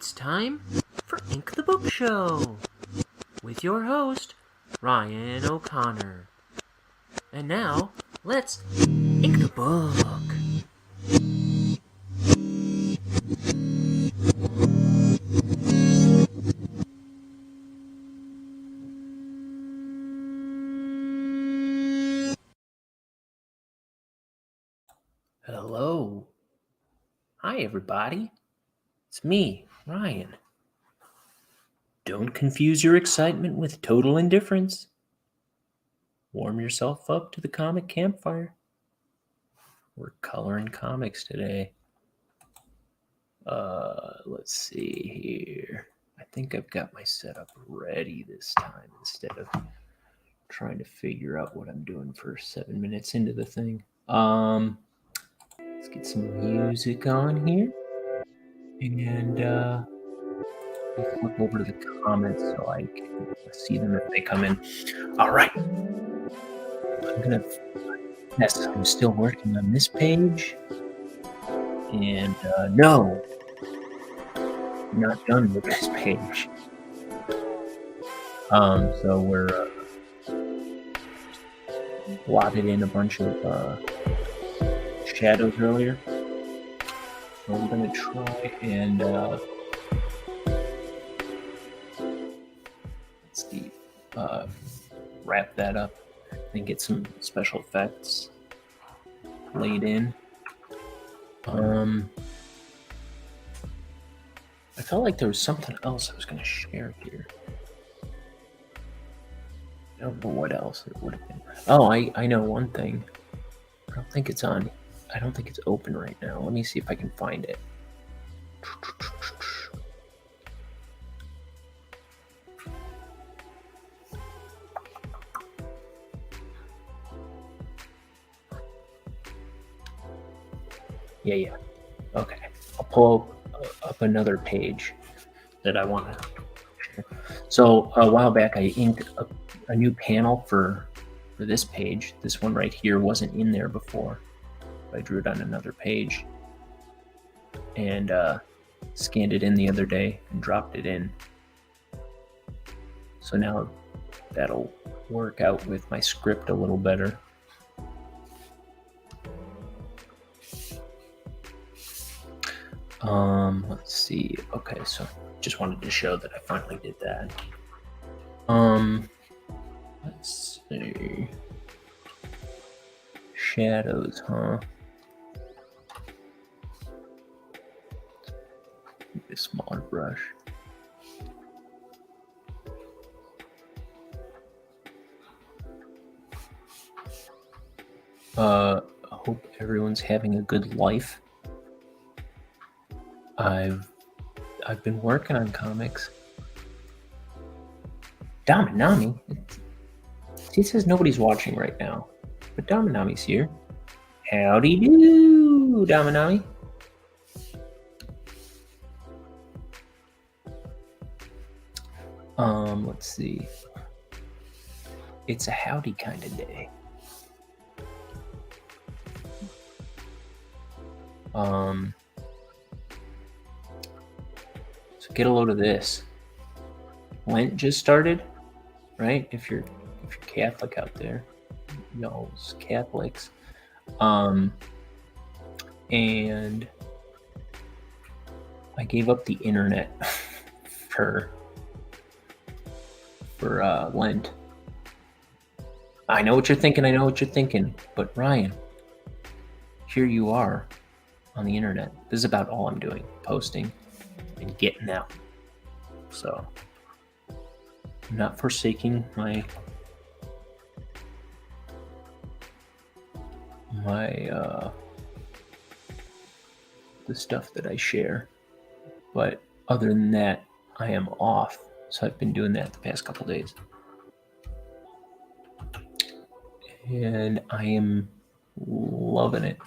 It's time for Ink the Book Show with your host, Ryan O'Connor. And now, let's ink the book. Hello. Hi, everybody. It's me, Ryan. Don't confuse your excitement with total indifference. Warm yourself up to the comic campfire. We're coloring comics today. Let's see here. I think I've got my setup ready this time instead of trying to figure out what I'm doing for 7 minutes into the thing. Let's get some music on here. And let me flip over to the comments so I can see them if they come in. All right. Yes, I'm still working on this page. And no, I'm not done with this page. So we're blotted in a bunch of shadows earlier. So I'm going to try and let's see, wrap that up and get some special effects laid in. I felt like there was something else I was going to share here. I don't know what else it would have been. Oh, I know one thing. I don't think it's on. I don't think it's open right now. Let me see if I can find it. Yeah. Okay. I'll pull up another page that I want to share. So a while back, I inked a new panel for this page. This one right here wasn't in there before. I drew it on another page and scanned it in the other day and dropped it in. So now that'll work out with my script a little better. Let's see. Okay, so just wanted to show that I finally did that. Let's see. Shadows, huh? A smaller brush. I hope everyone's having a good life. I've been working on comics. Damanami? He says nobody's watching right now, but Damanami's here. Howdy do, Damanami. Let's see. It's a howdy kind of day. So get a load of this. Lent just started, right? If you're Catholic out there, y'all's Catholics. And I gave up the internet for Lent. I know what you're thinking, but Ryan, here you are on the internet. This is about all I'm doing, posting and getting out. So I'm not forsaking my the stuff that I share, but other than that, I am off. So I've been doing that the past couple days, and I am loving it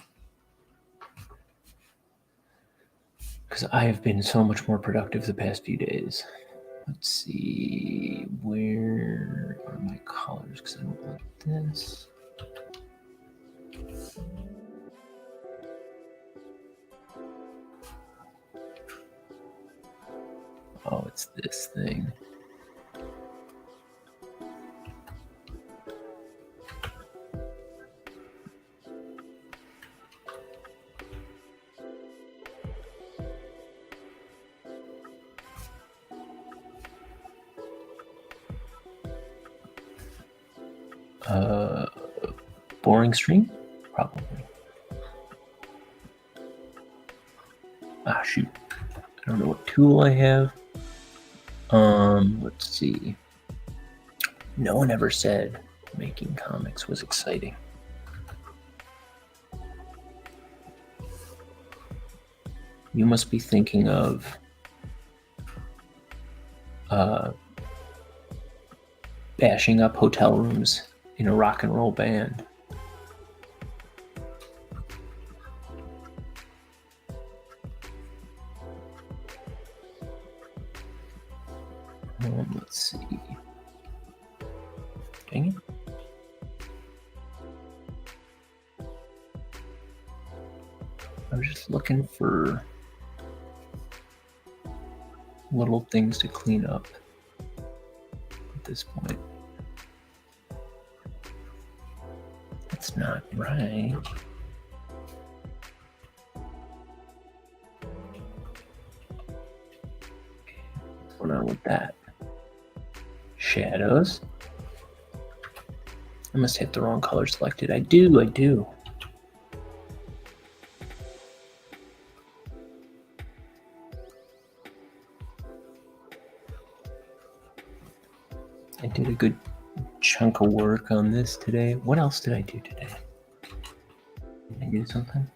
because I have been so much more productive the past few days. Let's see, where are my colors? Because I don't like this. Oh, it's this thing. Boring stream? Probably. Ah, shoot. I don't know what tool I have. Let's see. No one ever said making comics was exciting. You must be thinking of bashing up hotel rooms in a rock and roll band. Let's see. Dang it. I was just looking for little things to clean up at this point. That's not right. What's going on with that? Shadows. I must have the wrong color selected. I do. I did a good chunk of work on this today. What else did I do today? Did I do something?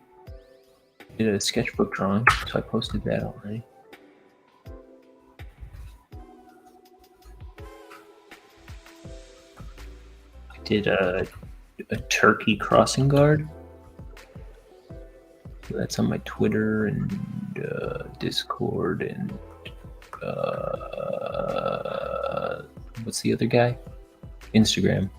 I did a sketchbook drawing, so I posted that already. I did a turkey crossing guard. So that's on my Twitter and Discord and what's the other guy? Instagram.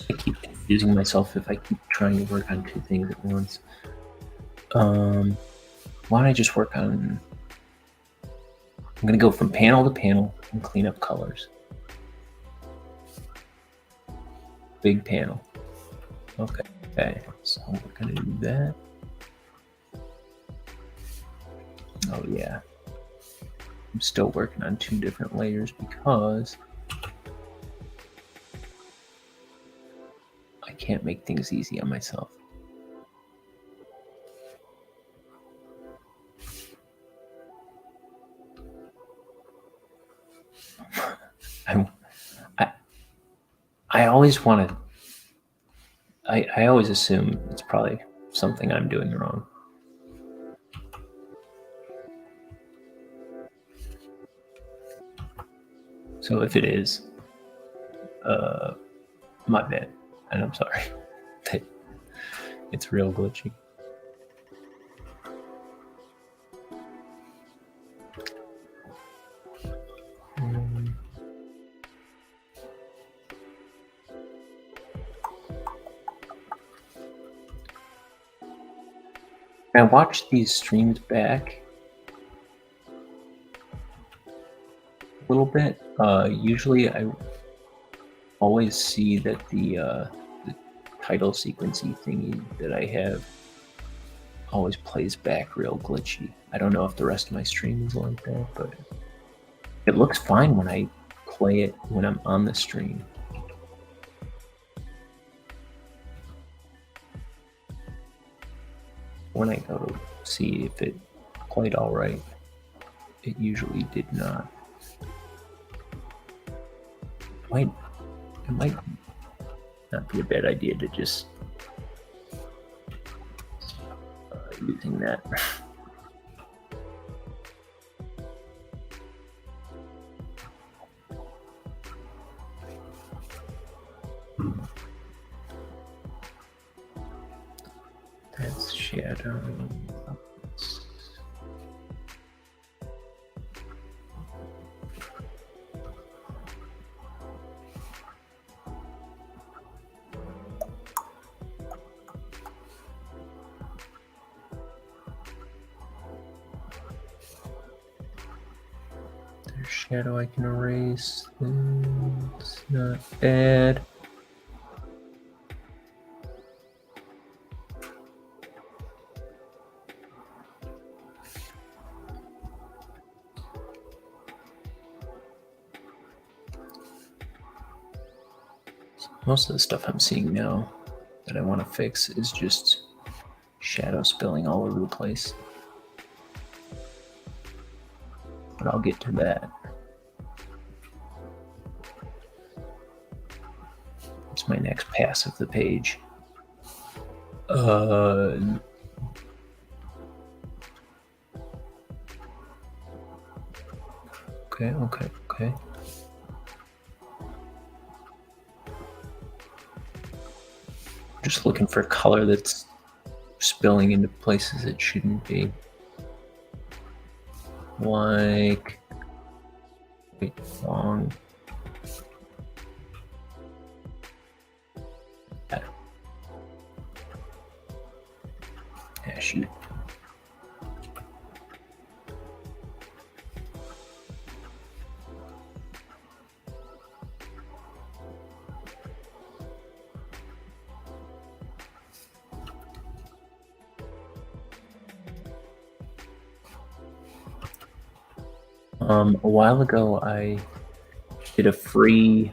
I keep confusing myself if I keep trying to work on two things at once. Why don't I just work on... I'm going to go from panel to panel and clean up colors. Big panel. Okay, so we're going to do that. Oh yeah. I'm still working on two different layers because I can't make things easy on myself. I always want to. I always assume it's probably something I'm doing wrong. So if it is, my bad, and I'm sorry. It's real glitchy. I watched these streams back a little bit. Usually I always see that the title sequencey thingy that I have always plays back real glitchy. I don't know if the rest of my stream is like that, but it looks fine when I play it when I'm on the stream. When I go to see if it played all right, it usually did not. It might not be a bad idea to just using that. shadow. There's shadow I can erase. It's not bad. Most of the stuff I'm seeing now that I want to fix is just shadow spilling all over the place. But I'll get to that. It's my next pass of the page. Okay. Just looking for color that's spilling into places it shouldn't be. Like, wait, long. Yeah, shoot. A while ago, I did a free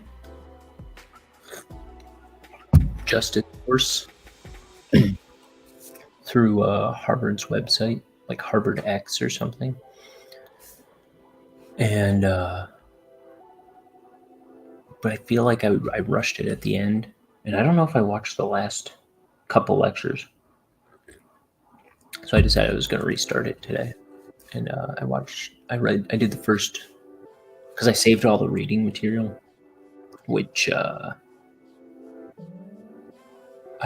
justice course through Harvard's website, like Harvard X or something. And but I feel like I rushed it at the end, and I don't know if I watched the last couple lectures. So I decided I was going to restart it today, and I did the first, because I saved all the reading material, which I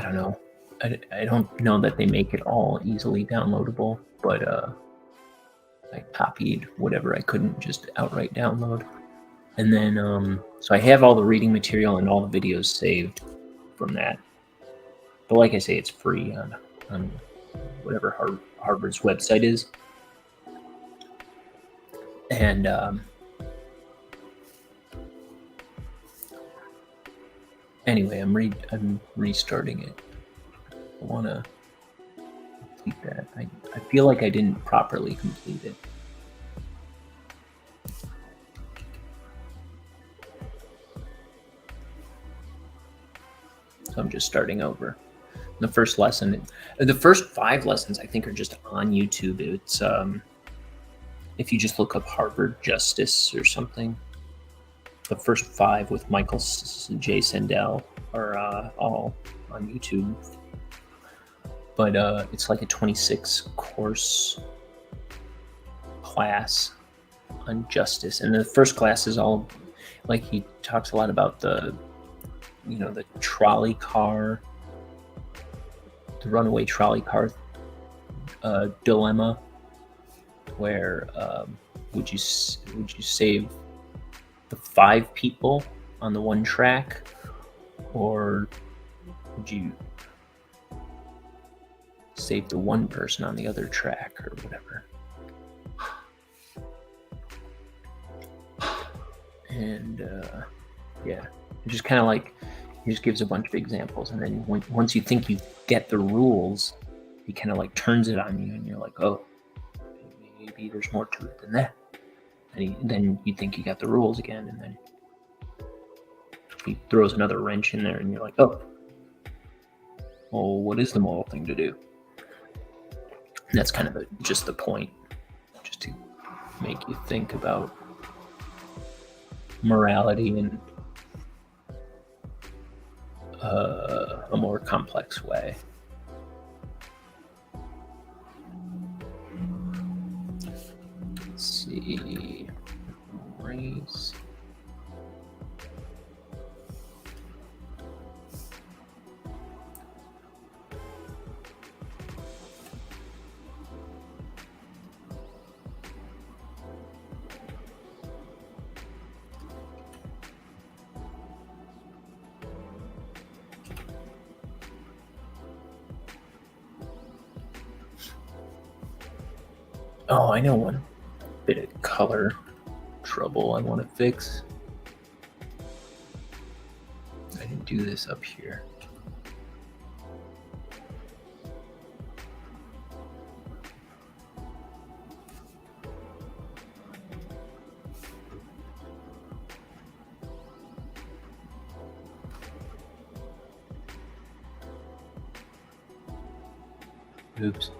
don't know. I don't know that they make it all easily downloadable, but I copied whatever I couldn't just outright download. And then, so I have all the reading material and all the videos saved from that. But like I say, it's free on whatever Harvard's website is. And anyway, I'm restarting it. I want to complete that. I feel like I didn't properly complete it. So I'm just starting over. The first lesson, the first 5 lessons I think are just on YouTube. It's if you just look up Harvard Justice or something, the first 5 with Michael J. Sandel are all on YouTube. But it's like a 26 course class on justice, and the first class is all like, he talks a lot about the trolley car, the runaway trolley car dilemma, where would you save the 5 people on the one track, or would you save the 1 person on the other track, or whatever? And yeah, it just kind of like, he just gives a bunch of examples, and then once you think you get the rules, he kind of like turns it on you, and you're like, oh, maybe there's more to it than that. And then you think you got the rules again, and then he throws another wrench in there, and you're like, oh, well, what is the moral thing to do? And that's kind of just the point, just to make you think about morality in a more complex way. Let's see. Race. Oh, I know one bit of color trouble I want to fix. I didn't do this up here. Oops.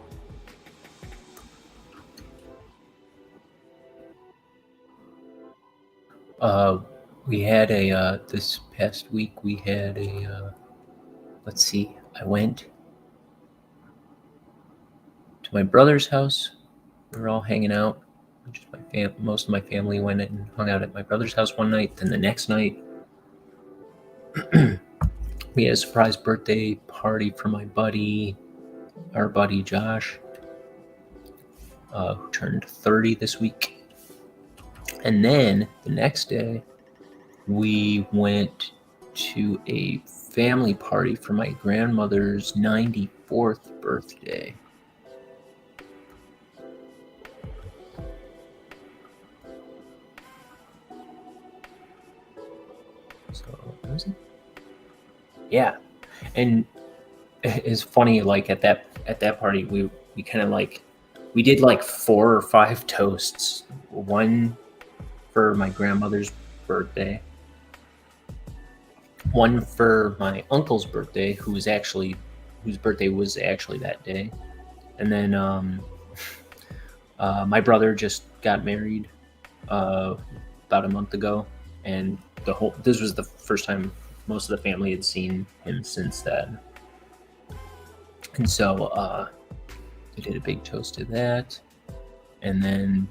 We had a this past week we had a let's see. I went to my brother's house. We were all hanging out. Just most of my family went and hung out at my brother's house one night. Then the next night, we had a surprise birthday party for my buddy, our buddy Josh, who turned 30 this week. And then the next day, we went to a family party for my grandmother's 94th birthday. So, what was it? Yeah. And it's funny, like at that party, we kind of like we did like 4 or 5 toasts. One for my grandmother's birthday, one for my uncle's birthday, whose birthday was actually that day, and then my brother just got married about a month ago, and this was the first time most of the family had seen him since then. And so we did a big toast to that. And then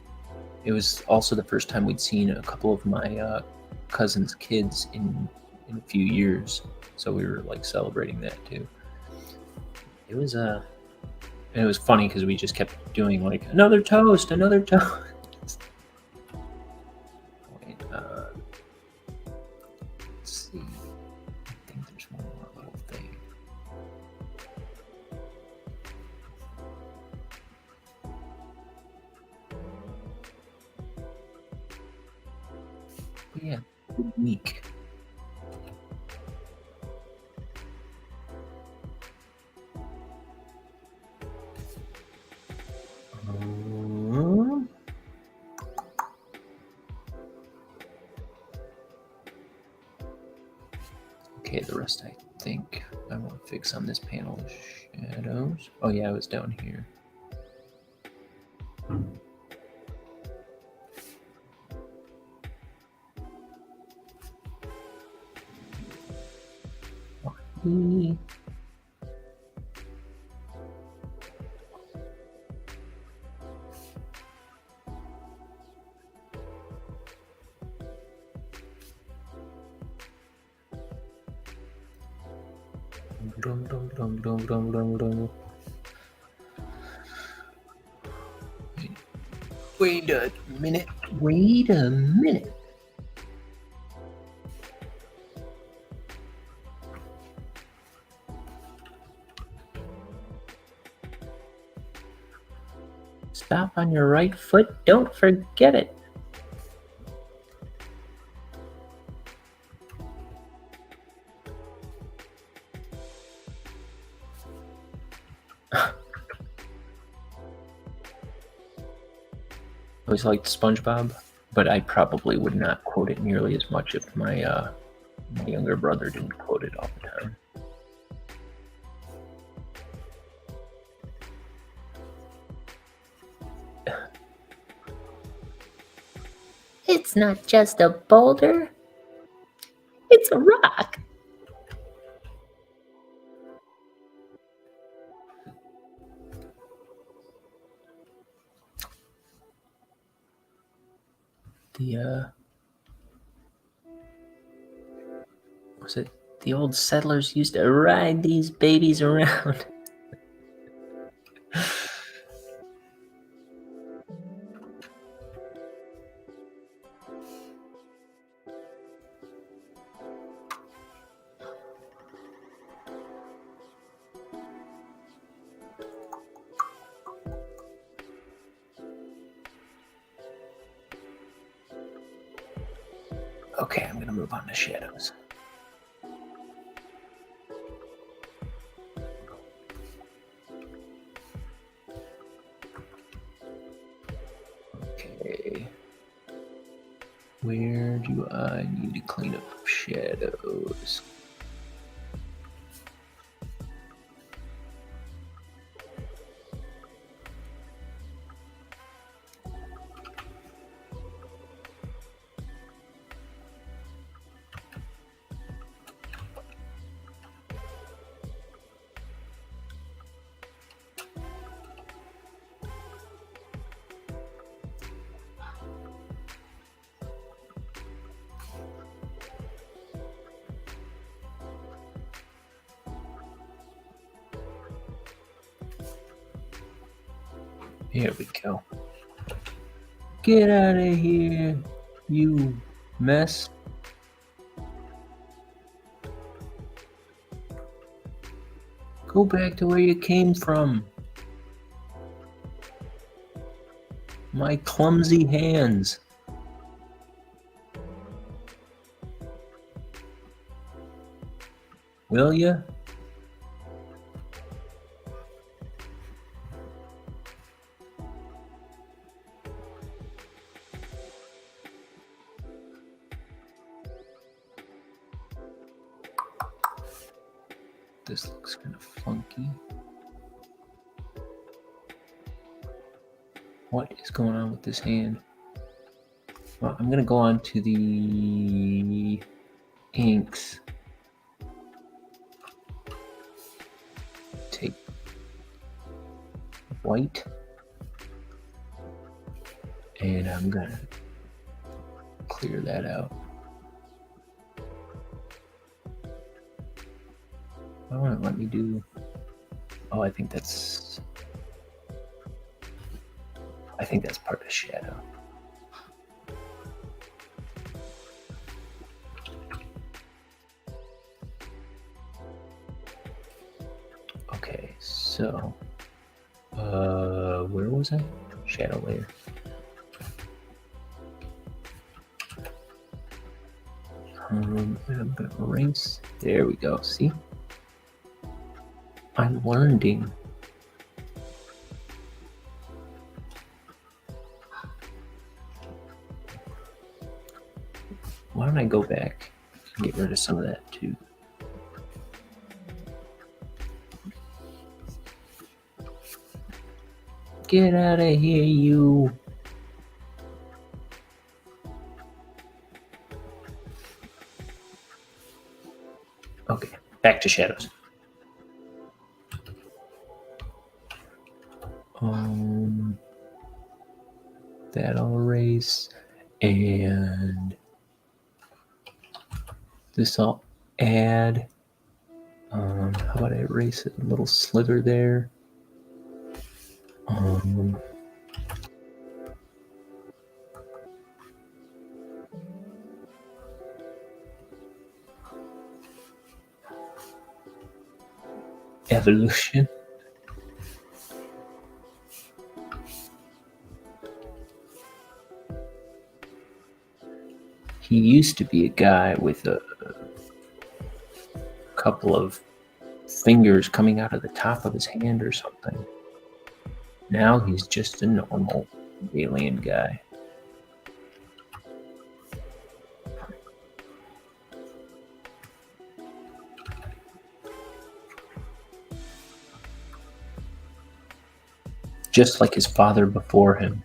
it was also the first time we'd seen a couple of my cousin's kids in a few years. So we were like celebrating that too. It was and it was funny because we just kept doing like another toast. Wait, let's see. I think there's one more little thing. But yeah, good week. Okay, the rest I think I want to fix on this panel is shadows. Oh yeah, it was down here. Wait a minute. Stop on your right foot. Don't forget it. I always liked SpongeBob, but I probably would not quote it nearly as much if my younger brother didn't quote it all the time. It's not just a boulder. It's a rock. Was it the old settlers used to ride these babies around? Okay, I'm gonna move on to shadows. Okay. Where do I need to clean up shadows? Here we go. Get out of here, you mess. Go back to where you came from. My clumsy hands. Will ya? This looks kind of funky. What is going on with this hand? Well, I'm gonna go on to the inks. Take white. And I'm gonna clear that out. Why won't it let me do? Oh, I think that's part of the shadow. Okay, so where was I? Shadow layer. I'm gonna erase. There we go. See, I'm learning. Why don't I go back and get rid of some of that too? Get out of here, you. Okay, back to shadows. That I'll erase, and this I'll add. How about I erase a little sliver there? Evolution. He used to be a guy with a couple of fingers coming out of the top of his hand or something. Now he's just a normal alien guy. Just like his father before him.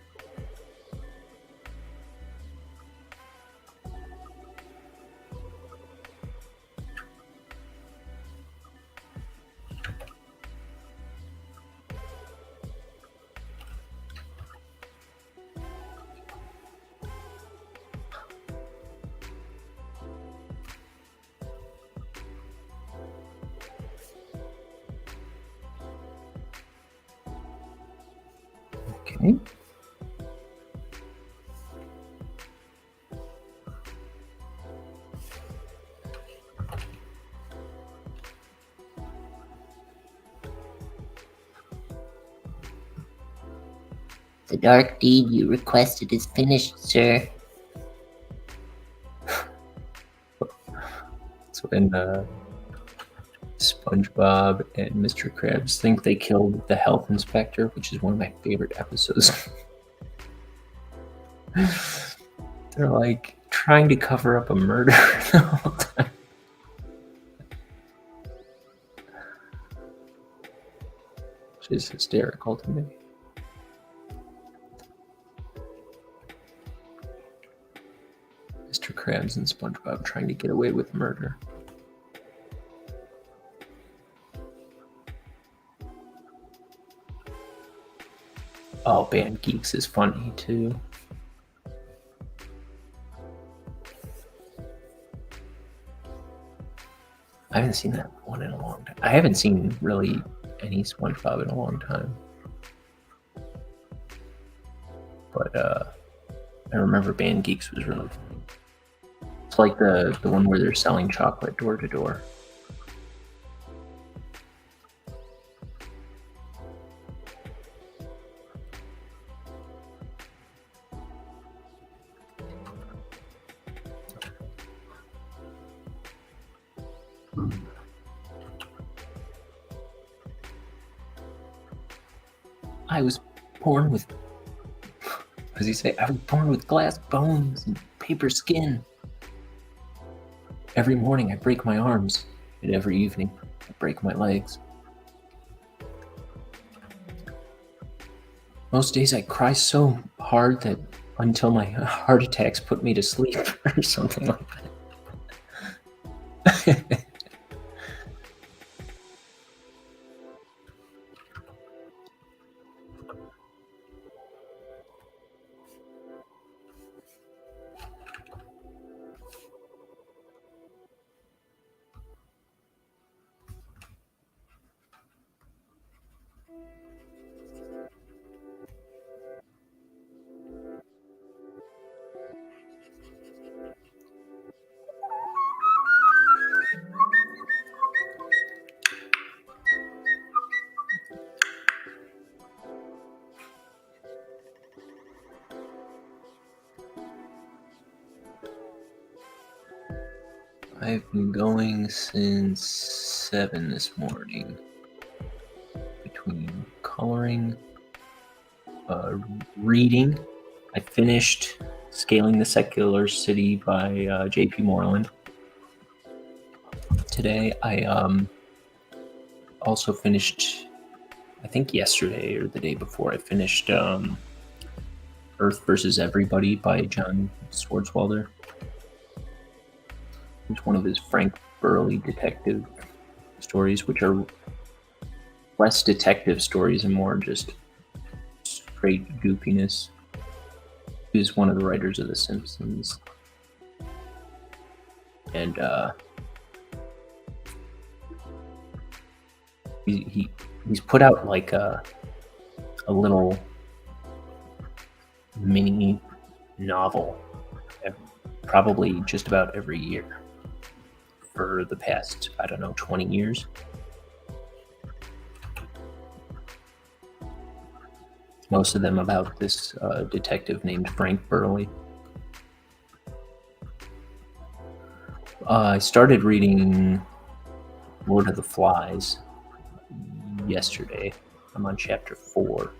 Okay. The dark deed you requested is finished, sir. when SpongeBob and Mr. Krabs think they killed the health inspector, which is one of my favorite episodes. They're like trying to cover up a murder the whole time. Which is hysterical to me. Mr. Krabs and SpongeBob trying to get away with murder. Oh, Band Geeks is funny too. I haven't seen that one in a long time. I haven't seen really any SpongeBob in a long time. But I remember Band Geeks was really funny. It's like the one where they're selling chocolate door to door. I was born with, what does he say? I was born with glass bones and paper skin. Every morning I break my arms, and every evening I break my legs. Most days I cry so hard that until my heart attacks put me to sleep or something like that. I've been going since 7 this morning. Between coloring, reading. I finished Scaling the Secular City by J.P. Moreland. Today I also finished, I think yesterday or the day before, I finished Earth versus Everybody by John Swartzwelder. It's one of his Frank Burley detective stories, which are less detective stories and more just straight goofiness. He's one of the writers of The Simpsons. And he's put out like a little mini novel probably just about every year for the past, I don't know, 20 years. Most of them about this detective named Frank Burley. I started reading Lord of the Flies yesterday. I'm on chapter 4.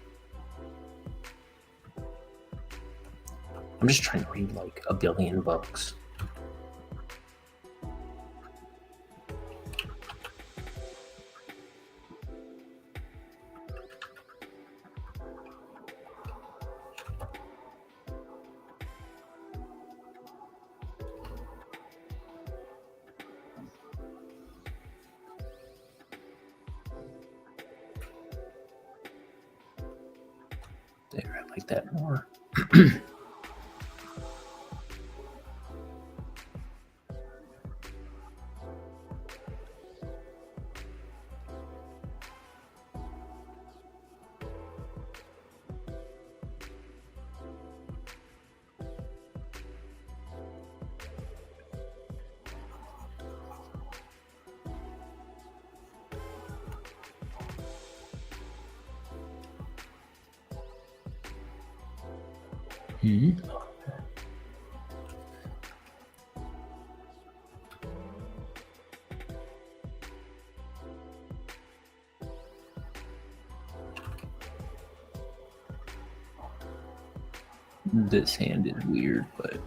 I'm just trying to read like a billion books. There, I like that more. Mm-hmm. This hand is weird, but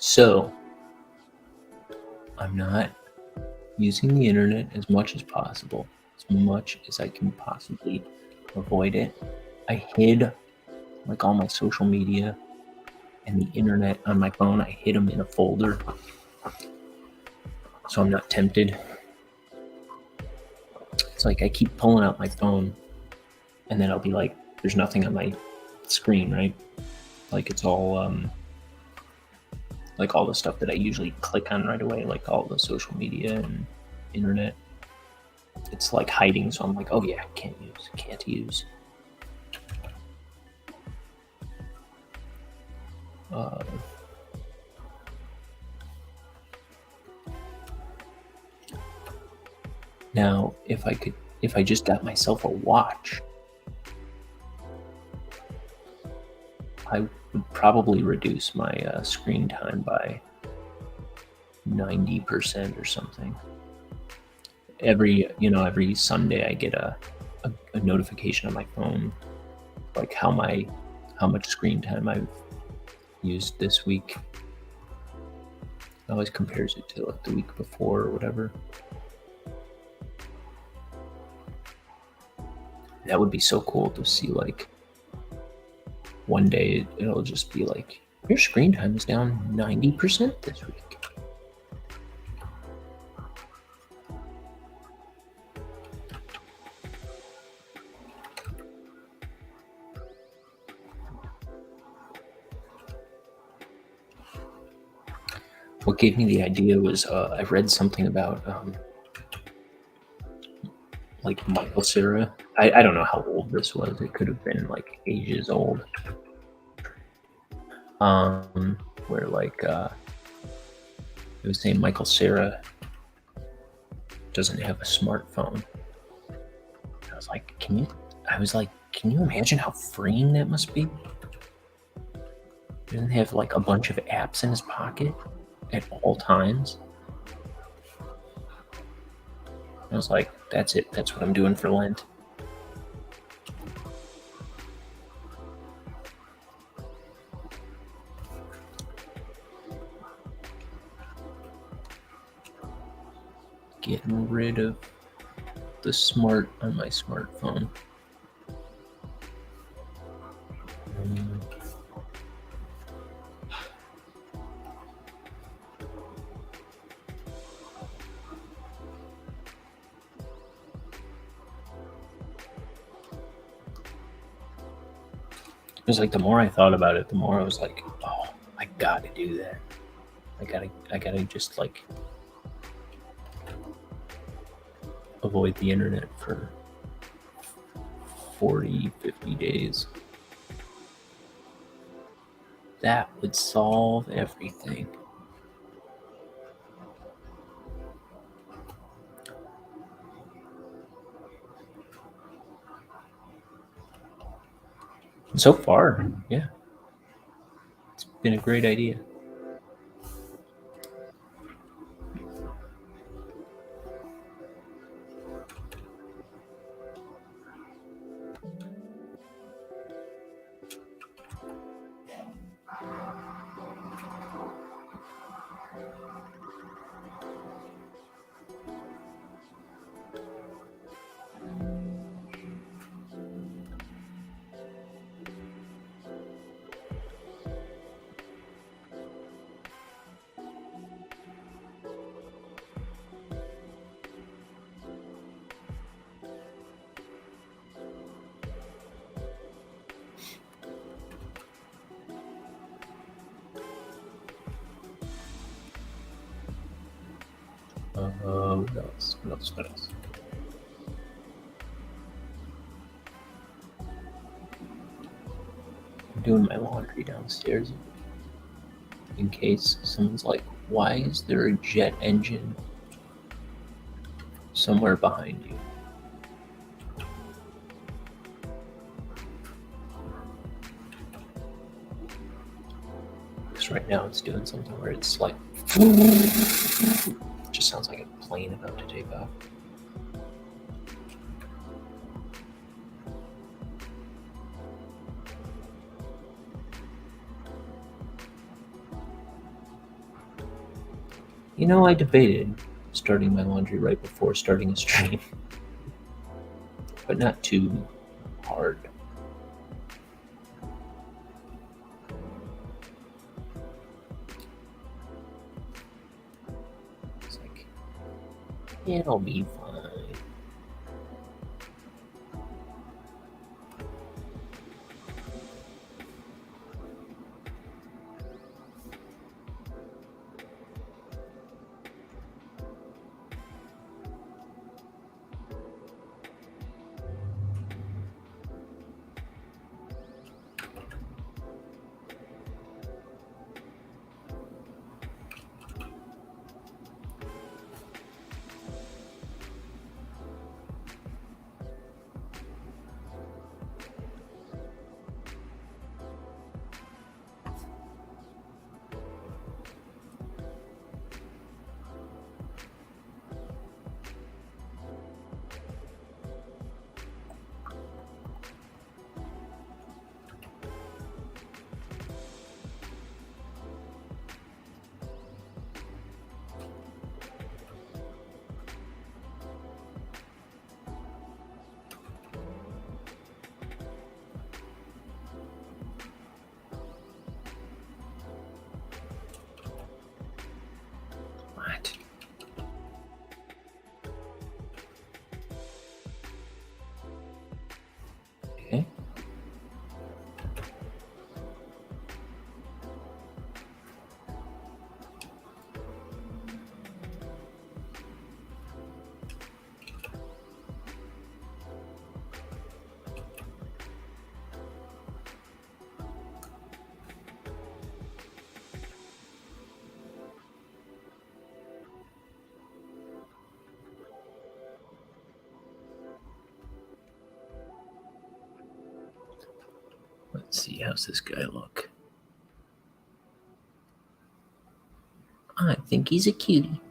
so I'm not using the internet as much as possible, as much as I can possibly avoid it. I hid like all my social media and the internet on my phone. I hid them in a folder so I'm not tempted. It's like I keep pulling out my phone and then I'll be like, there's nothing on my screen, right? Like it's all like all the stuff that I usually click on right away, like all the social media and internet. It's like hiding, so I'm like, oh yeah, can't use. Now, if I just got myself a watch, I would probably reduce my screen time by 90% or something. Every Sunday I get a notification on my phone, like how much screen time I've used this week. It always compares it to like the week before or whatever. That would be so cool to see. Like one day it'll just be like, your screen time is down 90% this week. What gave me the idea was I read something about like Michael Cera. I don't know how old this was. It could have been like ages old. Where like it was saying Michael Cera doesn't have a smartphone. I was like, can you imagine how freeing that must be? He doesn't have like a bunch of apps in his pocket at all times. I was like, that's it. That's what I'm doing for Lent. Getting rid of the smart on my smartphone. It was like the more I thought about it, the more I was like, oh, I gotta do that. I gotta just like avoid the internet for 40, 50 days. That would solve everything. So far, yeah. It's been a great idea. What else? What else? What else? I'm doing my laundry downstairs in case someone's like, why is there a jet engine somewhere behind you? Because right now it's doing something where it's like, it just sounds like a plane about to take off. You know, I debated starting my laundry right before starting a stream, but not too hard. It's like, it'll be fine. What? Okay. Let's see, how's this guy look? I think he's a cutie.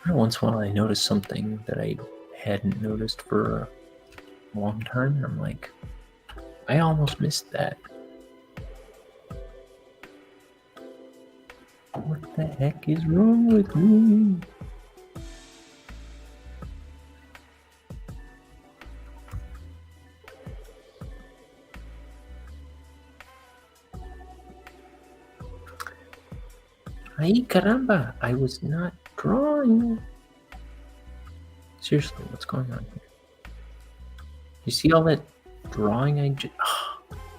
Every once in a while, I notice something that I hadn't noticed for a long time, and I'm like, I almost missed that. What the heck is wrong with me? Ay, caramba, I was not drawing. Seriously, what's going on here? You see all that drawing I just...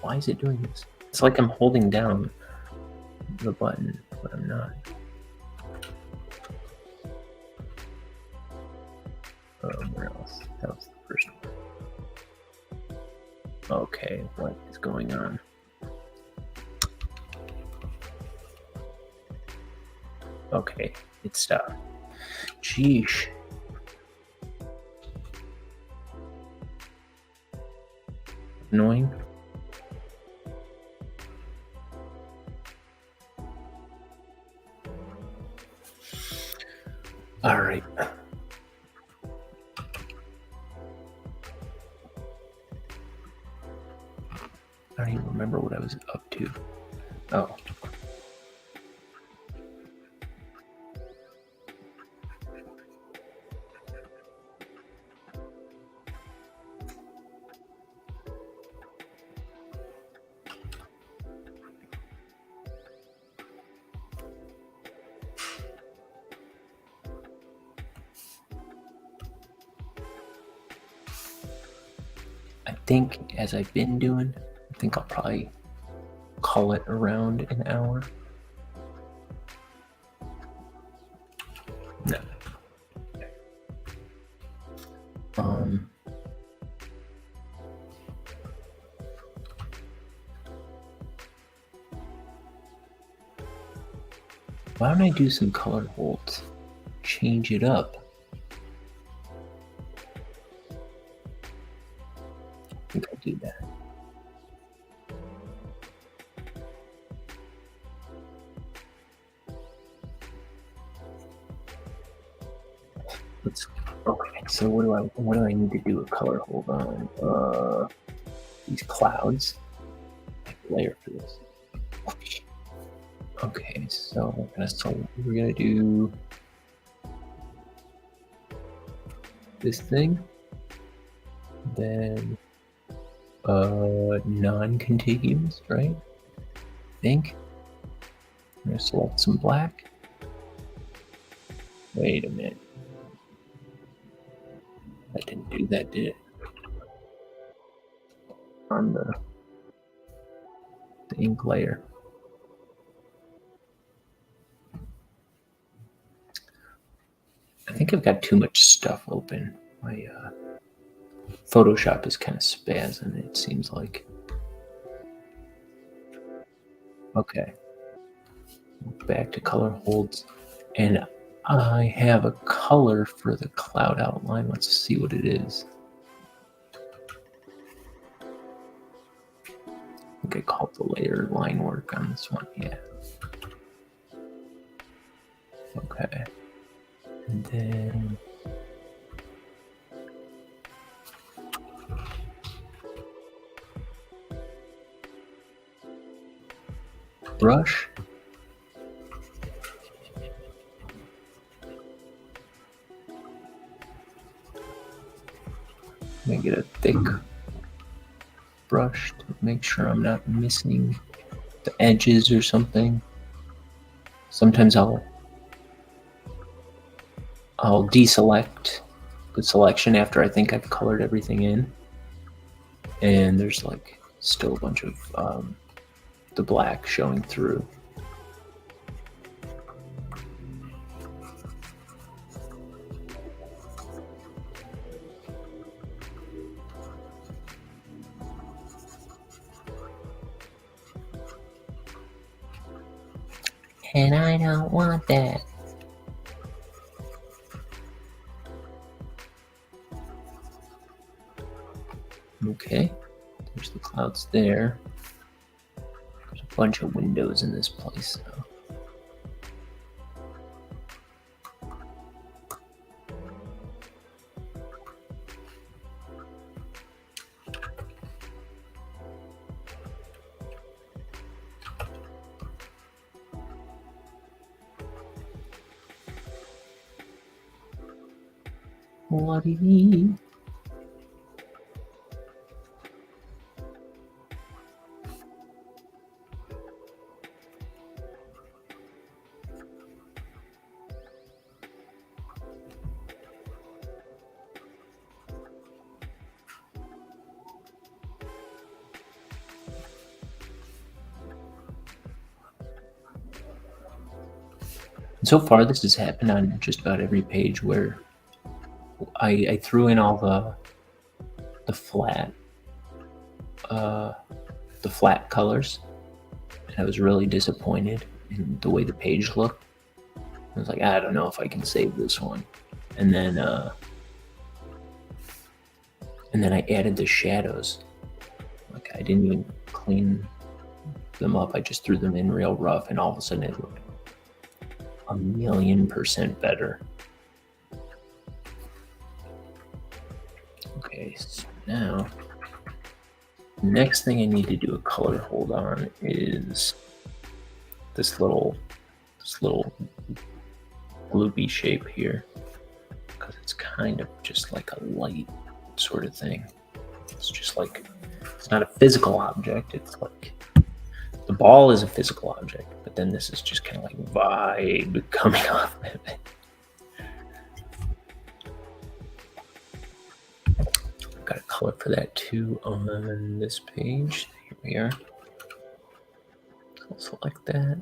why is it doing this? It's like I'm holding down the button, but I'm not. Where else? That was the first one. Okay, what is going on? Okay, it stopped. Jeesh. Annoying. All right. I don't even remember what I was up to. Oh. think, as I've been doing, I think I'll probably call it around an hour. No. Why don't I do some color holds? Change it up. I think I'll do that. Okay, so what do I need to do a color hold on? These clouds. Layer for this. Okay, so we're gonna do this thing, then non-contiguous, right? I think. I'm gonna select some black. Wait a minute. That didn't do that, did it? On the ink layer. I think I've got too much stuff open. My Photoshop is kind of spazzing, it seems like. Okay. Back to color holds. And I have a color for the cloud outline. Let's see what it is. I think I called the layer line work on this one. Yeah. Okay. And then brush. I'm gonna get a thick brush to make sure I'm not missing the edges or something. Sometimes I'll deselect the selection after I think I've colored everything in, and there's like still a bunch of the black showing through. And I don't want that. Okay, there's the clouds there. There's a bunch of windows in this place now. What-dee-dee. So far, this has happened on just about every page where I threw in all the flat colors, and I was really disappointed in the way the page looked. I was like, I don't know if I can save this one, and then I added the shadows. Like I didn't even clean them up. I just threw them in real rough, and all of a sudden it looked 1,000,000% better. Okay, so now the next thing I need to do a color hold on is this little loopy shape here, because it's kind of just like a light sort of thing. It's just like, it's not a physical object, it's like the ball is a physical object, but then this is just kind of like vibe coming off of it. I've got a color for that too on this page. Here we are. So I'll select that.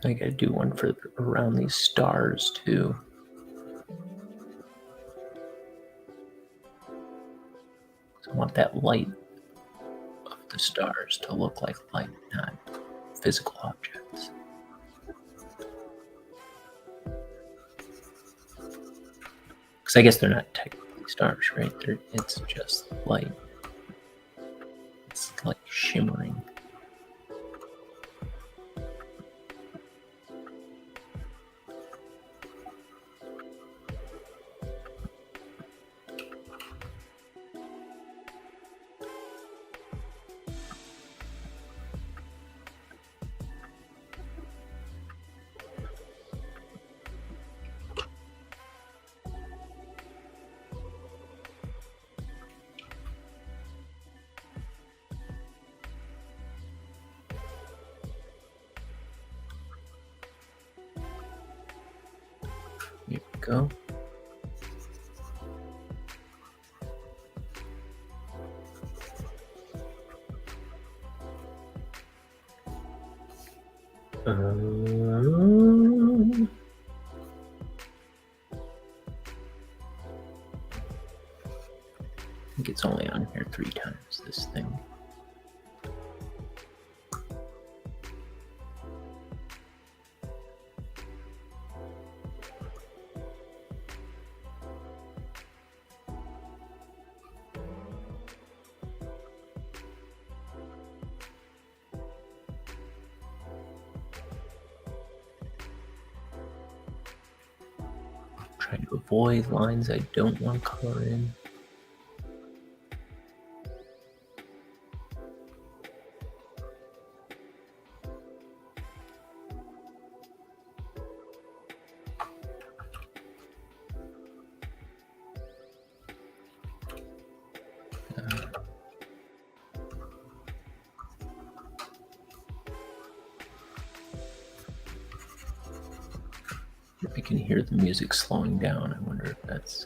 I gotta do one for around these stars too. So I want that light of the stars to look like light, not physical objects. Because I guess they're not technically stars, right? It's just light. It's like shimmering. Here we go. I think it's only on here 3 times, this thing. Try to avoid lines I don't want to color in. I can hear the music slowing down. I wonder if that's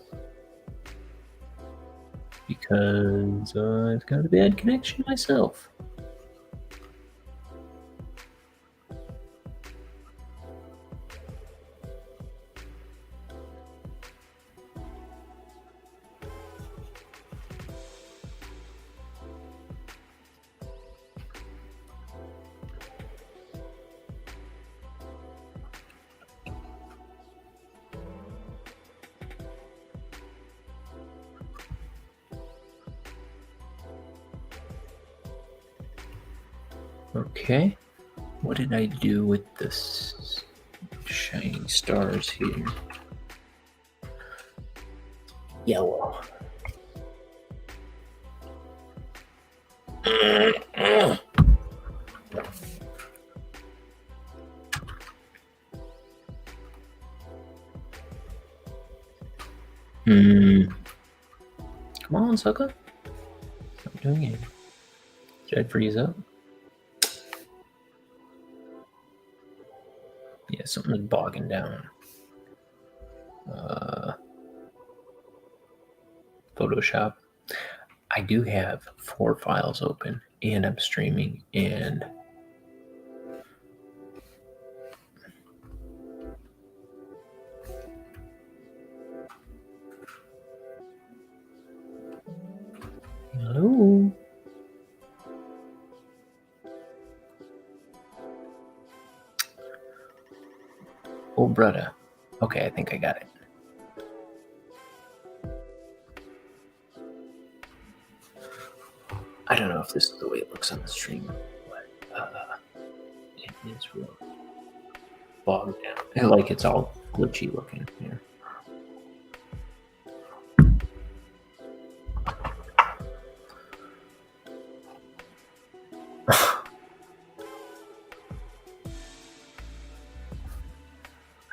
because I've got a bad connection myself. Okay, what did I do with this shiny stars here? Yellow. Come on, sucker. Stop doing it. Did I freeze up? Yeah, something's bogging down. Photoshop. I do have 4 files open, and I'm streaming, and hello. Oh, brother. Okay, I think I got it. I don't know if this is the way it looks on the stream, but it is real bogged down. Like it's all glitchy looking here.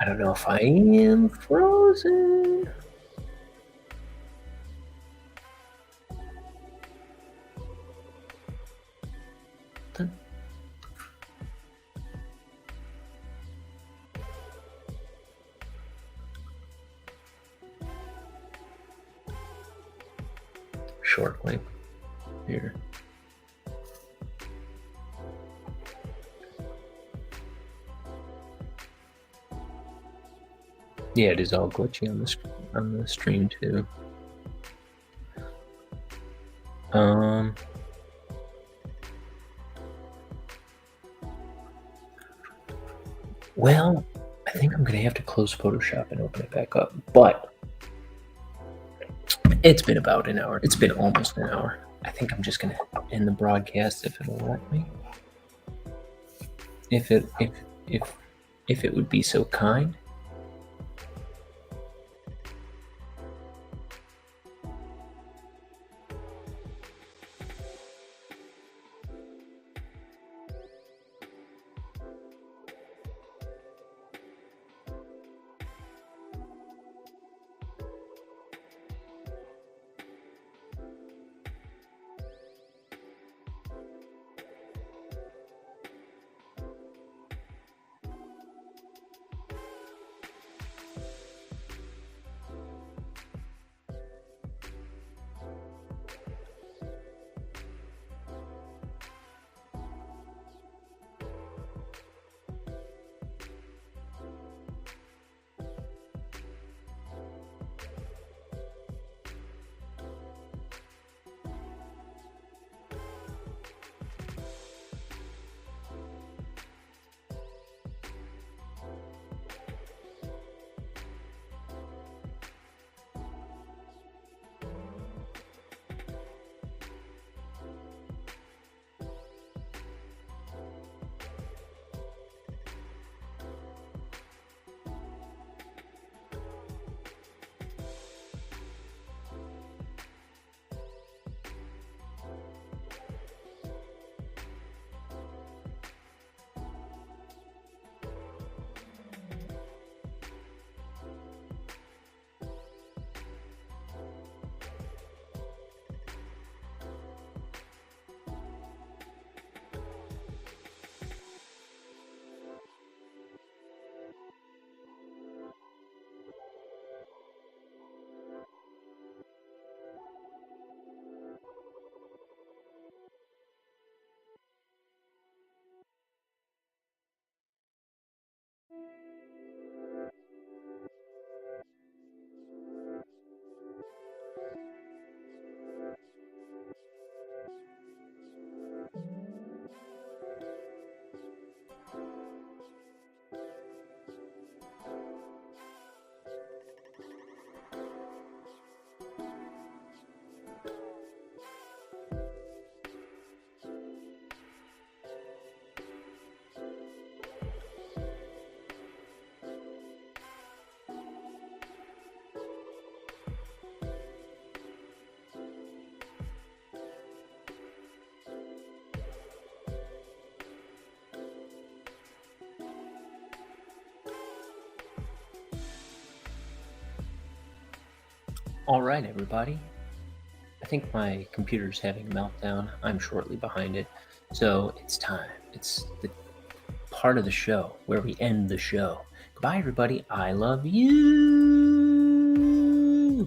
I don't know if I am frozen. short clip here. Yeah, it is all glitchy on the stream too. Well, I think I'm gonna have to close Photoshop and open it back up, but it's been about an hour. It's been almost an hour. I think I'm just gonna end the broadcast if it'll let me. If it would be so kind. All right, everybody. I think my computer's having a meltdown. I'm shortly behind it. So it's time. It's the part of the show where we end the show. Goodbye, everybody. I love you.